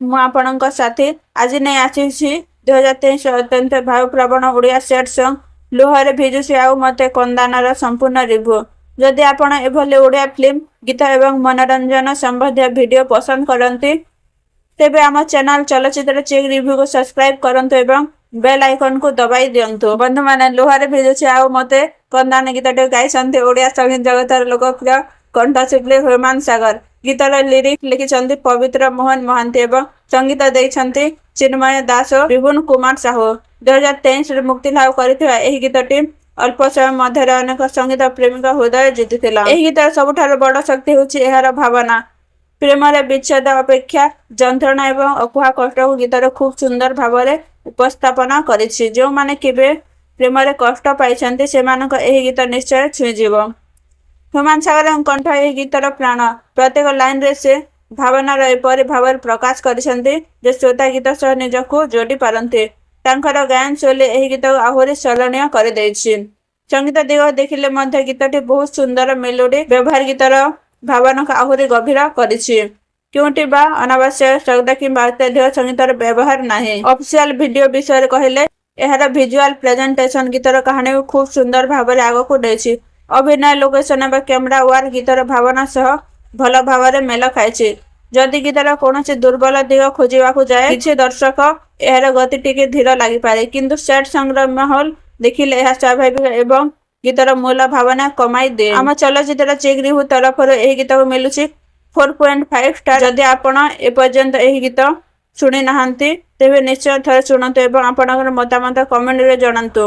ମୁଁ ଆପଣଙ୍କ ସାଥୀ ଆଜି ନେଇ ଆସିଛି 2023 ଅତ୍ୟନ୍ତ ଭାବପ୍ରବଣ ଓଡ଼ିଆ ସେଟ୍ ସଙ୍ଗ୍ ଲୁହରେ ଭିଜୁଛି ଆଉ ମତେ କନ୍ଦାନର ସମ୍ପୂର୍ଣ୍ଣ ରିଭ୍ୟୁ। ଯଦି ଆପଣ ଏଭଳି ଓଡ଼ିଆ ଫିଲ୍ମ, ଗୀତ ଏବଂ ମନୋରଞ୍ଜନ ସମ୍ବନ୍ଧୀୟ ଭିଡ଼ିଓ ପସନ୍ଦ କରନ୍ତି ତେବେ ଆମ ଚ୍ୟାନେଲ ଚଳଚ୍ଚିତ୍ର ଚେକ୍ ରିଭ୍ୟୁକୁ ସବସ୍କ୍ରାଇବ କରନ୍ତୁ ଏବଂ ବେଲ୍ ଆଇକନକୁ ଦବାଇ ଦିଅନ୍ତୁ। ବନ୍ଧୁମାନେ, ଲୁହରେ ଭିଜୁଛି ଆଉ ମତେ କନ୍ଦାନ ଗୀତଟି ଗାଇଛନ୍ତି ଓଡ଼ିଆ ସଙ୍ଗୀତ ଜଗତର ଲୋକପ୍ରିୟ କଣ୍ଠଶିଳ୍ପୀ ହ୍ୟୁମାନ ସାଗର। ଗୀତର ଲିରିକ୍ସ ଲେଖିଛନ୍ତି ପବିତ୍ର ମୋହନ ମହାନ୍ତି ଏବଂ ସଙ୍ଗୀତ ଦେଇଛନ୍ତି ଚିନ୍ମୟ ଦାସ ଓ ବିଭୁନ କୁମାର ସାହୁ। 2023ରେ ମୁକ୍ତିଲାଭ କରିଥିବା ଏହି ଗୀତଟି ଅଳ୍ପ ସମୟ ମଧ୍ୟରେ ଅନେକ ସଙ୍ଗୀତ ପ୍ରେମୀଙ୍କ ହୃଦୟ ଜିତିଥିଲା। ଏହି ଗୀତର ସବୁଠାରୁ ବଡ଼ ଶକ୍ତି ହେଉଛି ଏହାର ଭାବନା। ପ୍ରେମରେ ବିଚ୍ଛେଦ ଅପେକ୍ଷା ଯନ୍ତ୍ରଣା ଏବଂ ଅକୁହା କଷ୍ଟକୁ ଗୀତରେ ଖୁବ୍ ସୁନ୍ଦର ଭାବରେ ଉପସ୍ଥାପନ କରିଛି। ଯେଉଁମାନେ କେବେ ପ୍ରେମରେ କଷ୍ଟ ପାଇଛନ୍ତି ସେମାନଙ୍କ ଏହି ଗୀତ ନିଶ୍ଚୟ ଛୁଇଁଯିବ। ହ୍ୟୁମାନ ସାଗରଙ୍କ କଣ୍ଠ ଏହି ଗୀତର ପ୍ରାଣ। ପ୍ରତ୍ୟେକ ଲାଇନରେ ସେ ଭାବନାର ଏପରି ଭାବରେ ପ୍ରକାଶ କରିଛନ୍ତି ଯେ ଶ୍ରୋତା ଗୀତ ସହ ନିଜକୁ ଯୋଡ଼ି ପାରନ୍ତି। ତାଙ୍କର ଗାୟନ ଶୈଳୀ ଏହି ଗୀତକୁ ଆହୁରି ସ୍ମରଣୀୟ କରିଦେଇଛି। ସଙ୍ଗୀତ ଦିଗ ଦେଖିଲେ ମଧ୍ୟ ଗୀତଟି ବହୁତ ସୁନ୍ଦର ମେଲୋଡି ବ୍ୟବହାର ଗୀତର ଭାବନାକୁ ଆହୁରି ଗଭୀର କରିଛି। କେଉଁଠି ବା ଅନାବଶ୍ୟକ ଶବ୍ଦ କିମ୍ବା ଅତ୍ୟଧିକ ସଙ୍ଗୀତର ବ୍ୟବହାର ନାହିଁ। ଅଫିସିଆଲ ଭିଡିଓ ବିଷୟରେ କହିଲେ ଏହାର ଭିଜୁଆଲ ପ୍ରେଜେଣ୍ଟେସନ ଗୀତର କାହାଣୀକୁ ଖୁବ୍ ସୁନ୍ଦର ଭାବରେ ଆଗକୁ ନେଇଛି। ଅଭିନୟ, ଲୋକେସନ ଏବଂ କ୍ୟାମେରା ୱାର୍କ ଗୀତର ଭାବନା ସହ ଭଲ ଭାବରେ ମେଳ ଖାଇଛି। ଯଦି ଗୀତର କୌଣସି ଦୁର୍ବଳ ଦିଗ ଖୋଜିବାକୁ ଯାଏ କିଛି ଦର୍ଶକ ଏହାର ଗତି ଟିକେ ଧୀର ଲାଗିପାରେ, କିନ୍ତୁ ସେଟ୍ ସଙ୍ଗ୍ର ମାହୋଲ ଦେଖିଲେ ଏହା ସ୍ୱାଭାବିକ ଏବଂ ଗୀତର ମୂଳ ଭାବନା କମାଇ ଦିଏ। ଆମ ଚଳଚ୍ଚିତ୍ର ଚେକ୍ ରିଭ୍ୟୁ ତରଫରୁ ଏହି ଗୀତକୁ ମିଳୁଛି 4.5 ଷ୍ଟାର। ଯଦି ଆପଣ ଏପର୍ଯ୍ୟନ୍ତ ଏହି ଗୀତ ଶୁଣି ନାହାନ୍ତି ତେବେ ନିଶ୍ଚୟ ଥରେ ଶୁଣନ୍ତୁ ଏବଂ ଆପଣଙ୍କର ମତାମତ କମେଣ୍ଟରେ ଜଣାନ୍ତୁ।